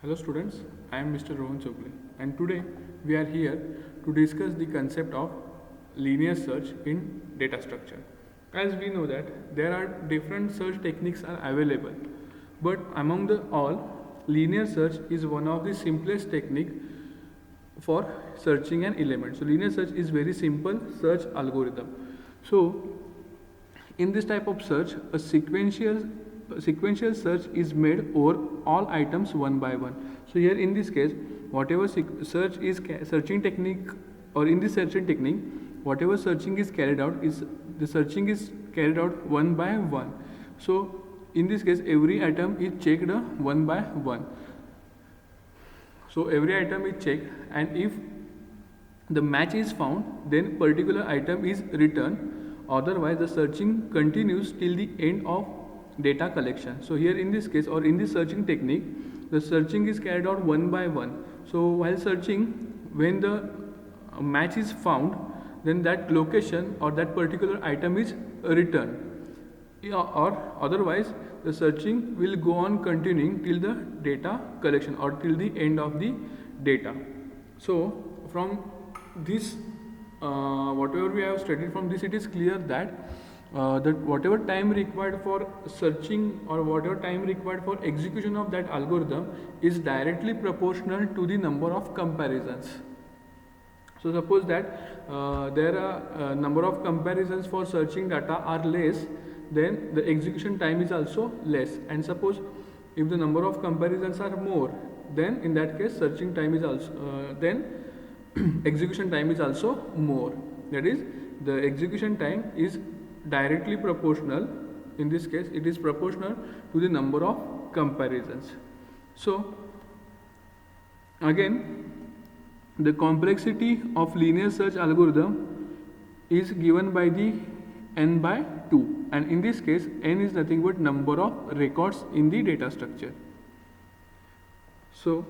Hello students, I am Mr. Rohan Chogle and today we are here to discuss the concept of linear search in data structure. As we know that there are different search techniques are available, but among the all, linear search is one of the simplest technique for searching an element. So linear search is very simple search algorithm. So in this type of search, a sequential search is made over all items one by one. So here in this case, whatever search is searching technique, or in this searching technique, whatever searching is carried out is the searching is carried out one by one. So in this case, every item is checked one by one. So every item is checked, and if the match is found, then particular item is returned. Otherwise, the searching continues till the end of data collection. So here in this case, or in this searching technique, the searching is carried out one by one. So while searching, when the match is found, then that location or that particular item is returned. Or otherwise, the searching will go on continuing till the data collection or till the end of the data. So from this, whatever we have studied from this, it is clear that whatever time required for searching or whatever time required for execution of that algorithm is directly proportional to the number of comparisons. So suppose that there are number of comparisons for searching data are less, then the execution time is also less. And suppose if the number of comparisons are more, then in that case searching time is also then execution time is also more. That is, the execution time is directly proportional. In this case, it is proportional to the number of comparisons. So again, the complexity of linear search algorithm is given by the n by 2, and in this case n is nothing but number of records in the data structure. So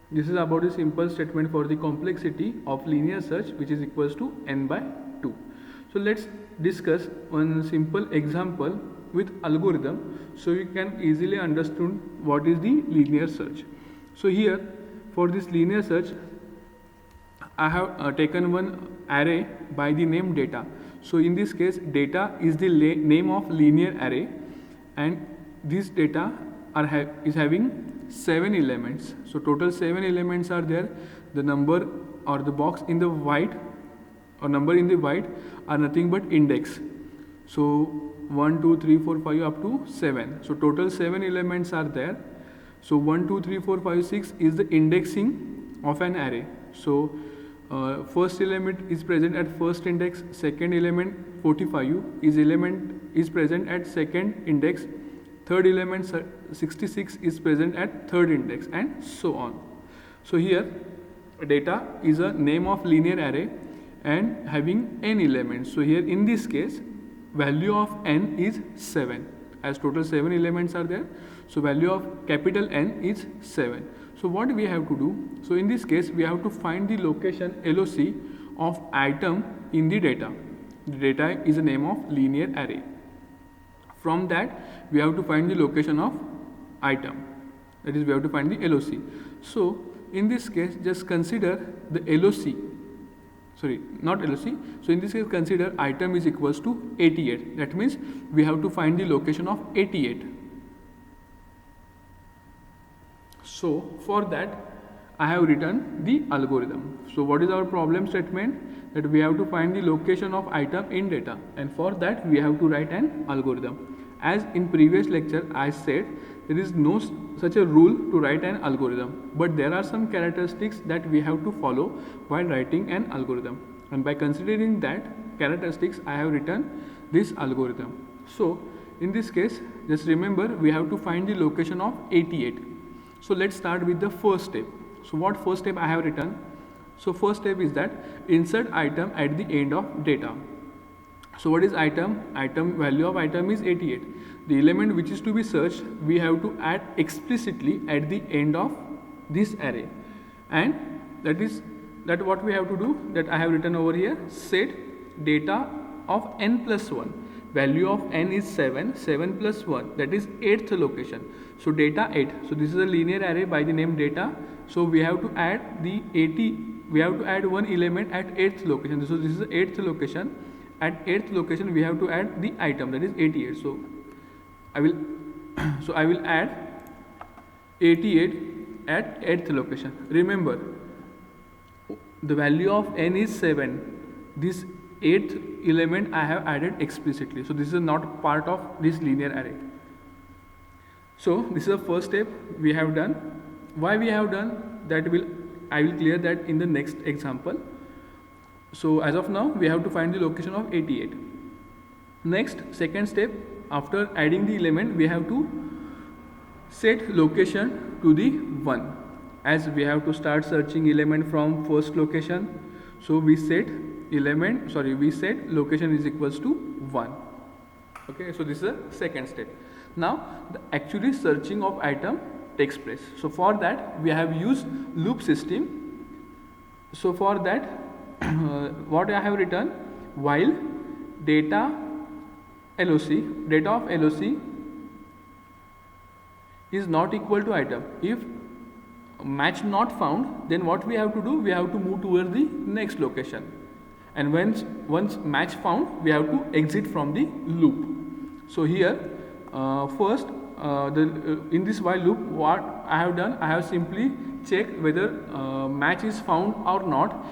this is about the simple statement for the complexity of linear search, which is equals to n by 2. So let's discuss one simple example with algorithm so you can easily understand what is the linear search. So here for this linear search, I have taken one array by the name data. So in this case, data is the name of linear array, and this data is having 7 elements. So total 7 elements are there. The number or the box in the white or number in the white are nothing but index. So 1, 2, 3, 4, 5 up to 7. So total 7 elements are there. So 1, 2, 3, 4, 5, 6 is the indexing of an array. So first element is present at first index, second element 45 is present at second index, third element 66 is present at third index, and so on. So here data is a name of linear array and having n elements. So here in this case, value of n is 7, as total 7 elements are there. So value of capital N is 7. So what we have to do? So in this case, we have to find the location LOC of item in the data. The data is a name of linear array. From that, we have to find the location of item. That is, we have to find the LOC. So in this case, just consider the LOC. Sorry, not LOC. So in this case, consider item is equals to 88. That means we have to find the location of 88. So for that, I have written the algorithm. So what is our problem statement? That we have to find the location of item in data, and for that we have to write an algorithm. As in previous lecture I said, there is no such a rule to write an algorithm, but there are some characteristics that we have to follow while writing an algorithm, and by considering that characteristics I have written this algorithm. So in this case, just remember we have to find the location of 88. So let's start with the first step. So what first step I have written? So first step is that insert item at the end of data. So what is item? Item value of item is 88. The element which is to be searched, we have to add explicitly at the end of this array, and that what we have to do, that I have written over here, set data of n plus 1. value of n is 7, 7 plus 1, that is 8th location. So data 8. So this is a linear array by the name data. So we have to add the 80, we have to add one element at 8th location. So this is the 8th location. At 8th location we have to add the item, that is 88. So I will I will add 88 at 8th location. Remember, the value of n is 7. This 8th element I have added explicitly. So this is not part of this linear array. So this is the first step we have done. Why we have done that I will clear that in the next example. So as of now we have to find the location of 88. Next, second step, after adding the element we have to set location to the 1, as we have to start searching element from first location. So we set location is equals to 1. Okay, so this is the second step. Now the actually searching of item takes place. So for that we have used loop system. So for that what I have written, while data of LOC is not equal to item. If match not found, then what we have to do, we have to move towards the next location, and once match found we have to exit from the loop. So here first in this while loop, what I have done, I have simply checked whether match is found or not.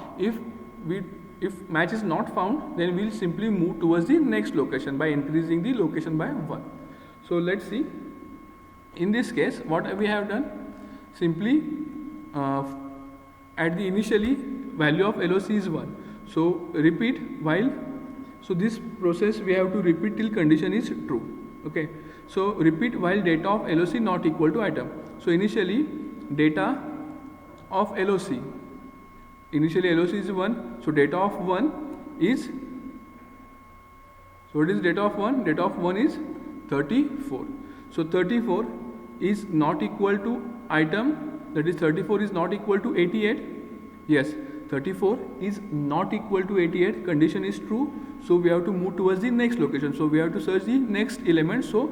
If match is not found, then we will simply move towards the next location by increasing the location by 1. So let's see. In this case, what we have done, simply at the initially value of LOC is 1. So repeat while, so this process we have to repeat till condition is true. Okay. So repeat while data of LOC not equal to item. So initially data of LOC, initially LOC is 1. So data of 1 is, so what is data of 1? Data of 1 is 34. So 34 is not equal to item, that is 34 is not equal to 88. Yes, 34 is not equal to 88, condition is true. So we have to move towards the next location. So we have to search the next element. So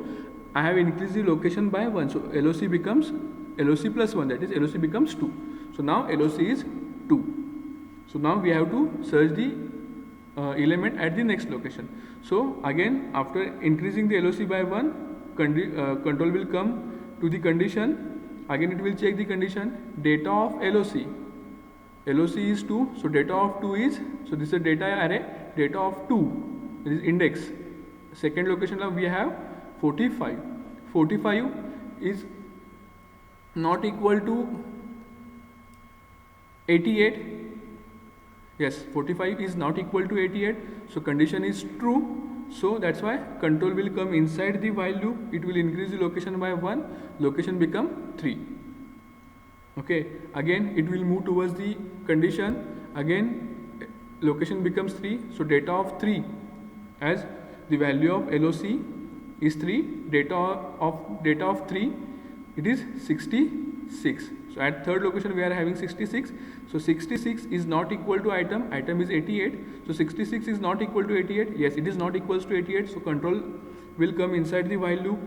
I have increased the location by 1. So LOC becomes LOC plus 1, that is LOC becomes 2. So now LOC is 2. So now we have to search the element at the next location. So again, after increasing the LOC by 1, control will come to the condition. Again it will check the condition. Data of LOC is 2. So data of 2 is, so this is a data array, data of 2, this is index. Second location now we have 45. 45 is not equal to 88. Yes, 45 is not equal to 88. So condition is true. So that's why control will come inside the while loop. It will increase the location by 1. Location become 3. Okay. Again it will move towards the condition. Again location becomes 3. So data of 3, as the value of LOC is 3. Data of 3, it is 66. So at third location we are having 66. So 66 is not equal to item. Item is 88. So 66 is not equal to 88. Yes, it is not equals to 88. So control will come inside the while loop.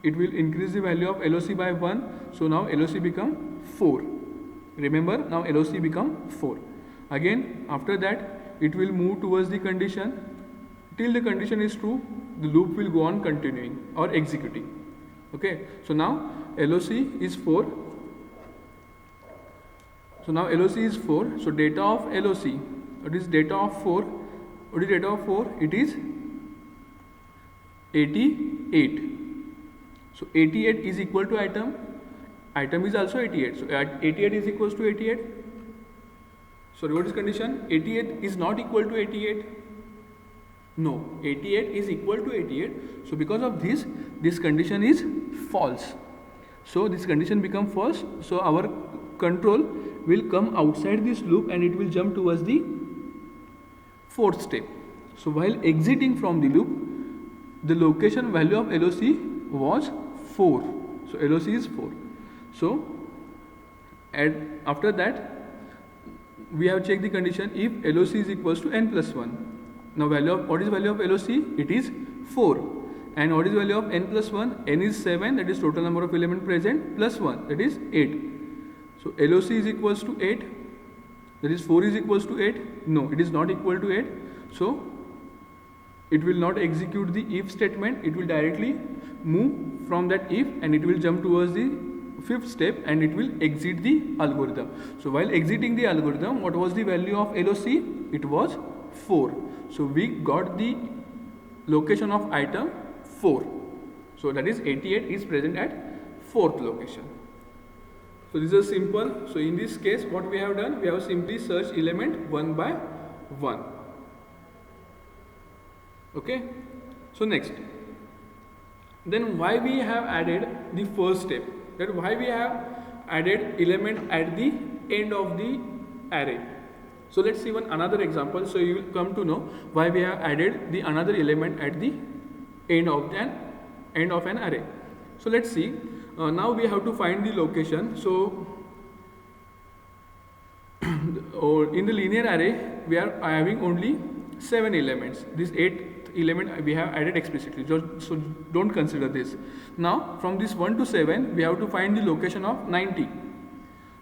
It will increase the value of LOC by 1. So now LOC become 4. Remember, now LOC become 4. Again after that it will move towards the condition. Till the condition is true, the loop will go on continuing or executing. Okay. So now LOC is 4. So now LOC is 4. So data of LOC, what is data of 4? What is data of 4? It is 88. So 88 is equal to item. Item is also 88. So 88 is equals to 88. So what is condition? 88 is not equal to 88. No, 88 is equal to 88. So because of this condition is false. So this condition become false. So our control will come outside this loop and it will jump towards the fourth step. So while exiting from the loop, the location value of LOC was 4. So LOC is 4. So after that we have checked the condition if LOC is equals to n plus 1. Now what is value of LOC? It is 4. And what is the value of n plus 1? N is 7, that is total number of element present, plus 1, that is 8. So LOC is equals to 8, that is 4 is equals to 8. No, it is not equal to 8. So it will not execute the if statement, it will directly move from that if and it will jump towards the fifth step and it will exit the algorithm. So while exiting the algorithm, what was the value of LOC? It was 4. So we got the location of item 4. So that is 88 is present at 4th location. So this is simple. So in this case, what we have done, we have simply searched element one by one. Okay. So next, then why we have added the first step? That why we have added element at the end of the array. So let's see another example. So you will come to know why we have added the another element at the end of an array. So let's see. Now we have to find the location. So in the linear array, we are having only 7 elements. This 8th element we have added explicitly. So don't consider this. Now from this 1 to 7, we have to find the location of 90.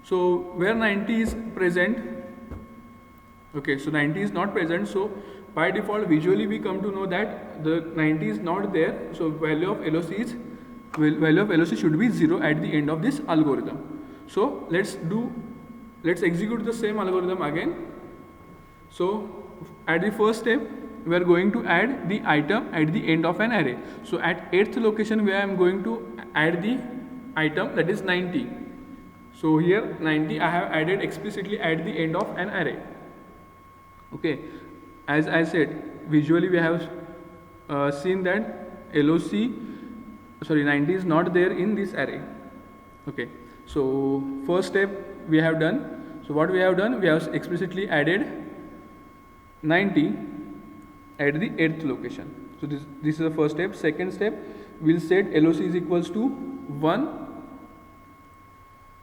So where 90 is present? Okay, so 90 is not present. So by default, visually we come to know that the 90 is not there. So value of LOC should be 0 at the end of this algorithm. So let's execute the same algorithm again. So at the first step, we are going to add the item at the end of an array. So at 8th location, where I am going to add the item, that is 90. So here 90 I have added explicitly at the end of an array. Okay, as I said, visually we have seen that 90 is not there in this array. Okay, so first step we have done. So what we have done, we have explicitly added 90 at the 8th location. So this is the first step. Second step, we'll set LOC is equals to 1.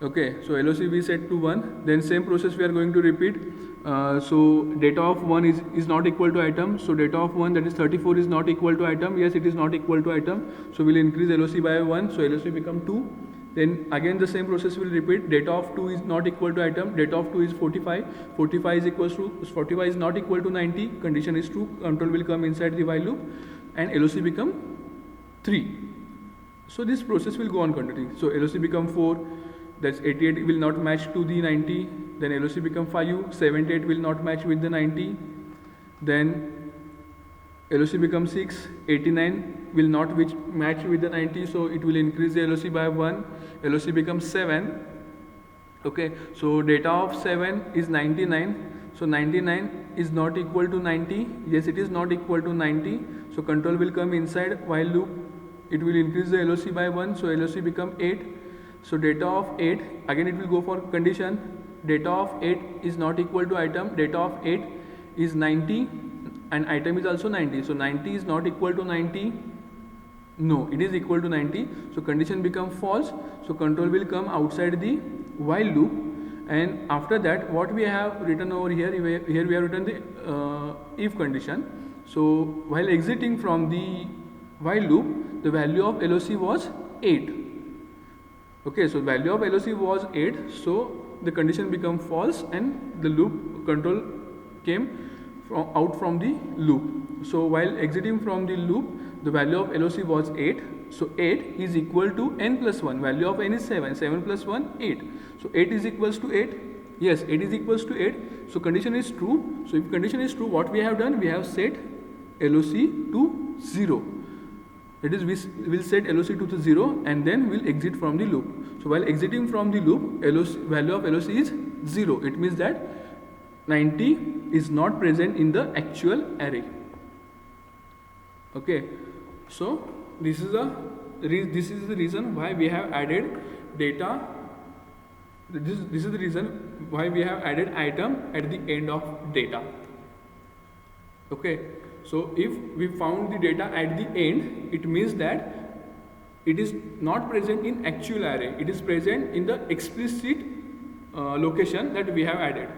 Okay, so LOC we set to 1. Then same process we are going to repeat. So data of 1 is not equal to item. So data of 1, that is 34, is not equal to item. Yes, it is not equal to item. So we'll increase LOC by 1. So LOC become 2. Then again the same process will repeat. Data of 2 is not equal to item. Data of 2 is 45. 45 is not equal to 90. Condition is true. Control will come inside the while loop and LOC become 3. So this process will go on continuing. So LOC become 4. That's 88 will not match to the 90. Then LOC become 5. 78 will not match with the 90. Then LOC becomes 6. 89 will not match with the 90. So it will increase the LOC by 1. LOC becomes 7. Okay, so data of 7 is 99. So 99 is not equal to 90. Yes, it is not equal to 90. So control will come inside while loop. It will increase the LOC by 1. So LOC become 8. So data of 8, again it will go for condition. Data of 8 is not equal to item. Data of 8 is 90 and item is also 90. So 90 is not equal to 90. No, it is equal to 90. So condition become false. So control will come outside the while loop. And after that, what we have written over here, here we have written the if condition. So while exiting from the while loop, the value of LOC was 8. Okay, so value of LOC was 8. So the condition become false and the loop control came out from the loop. So while exiting from the loop, the value of LOC was 8. So 8 is equal to n plus 1. Value of n is 7. 7 plus 1, 8. So 8 is equals to 8. Yes, 8 is equals to 8. So condition is true. So if condition is true, what we have done? We have set LOC to 0. That is, we will set LOC to the 0 and then we'll exit from the loop. So while exiting from the loop, value of LOC is 0. It means that 90 is not present in the actual array. Okay, so this is the reason why we have added data. This is the reason why we have added item at the end of data. Okay, so if we found the data at the end, it means that it is not present in actual array. It is present in the explicit location that we have added.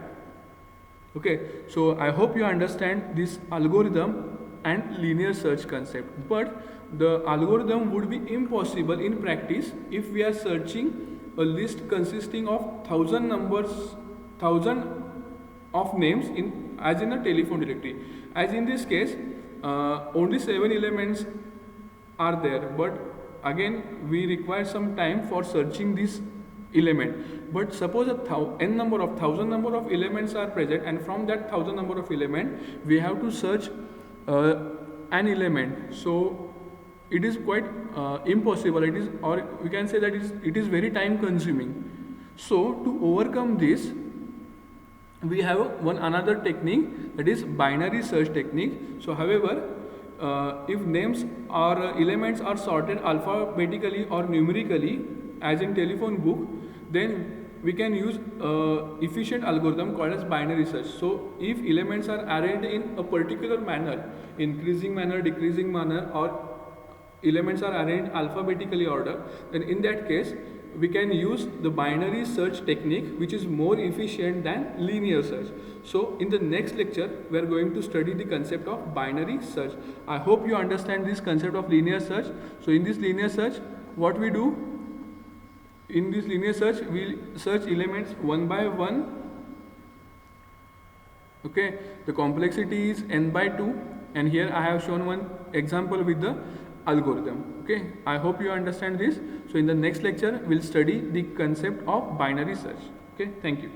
Okay, so I hope you understand this algorithm and linear search concept, but the algorithm would be impossible in practice if we are searching a list consisting of 1000 of names in as in a telephone directory. As in this case, only 7 elements are there, but again we require some time for searching this element. But suppose n number of 1000 number of elements are present, and from that 1000 number of element we have to search an element, so it is quite impossible. It is, or we can say that it is very time consuming. So to overcome this, we have one another technique, that is binary search technique. So however, if names or elements are sorted alphabetically or numerically as in telephone book, then we can use efficient algorithm called as binary search. So if elements are arrayed in a particular manner, increasing manner, decreasing manner, or elements are arranged alphabetically order, then in that case we can use the binary search technique, which is more efficient than linear search. So in the next lecture we are going to study the concept of binary search. I hope you understand this concept of linear search. So in this linear search, what we do, in this linear search we search elements one by one. Okay, the complexity is n by 2, and here I have shown one example with the algorithm. Okay, I hope you understand this. So in the next lecture we'll study the concept of binary search. Okay, thank you.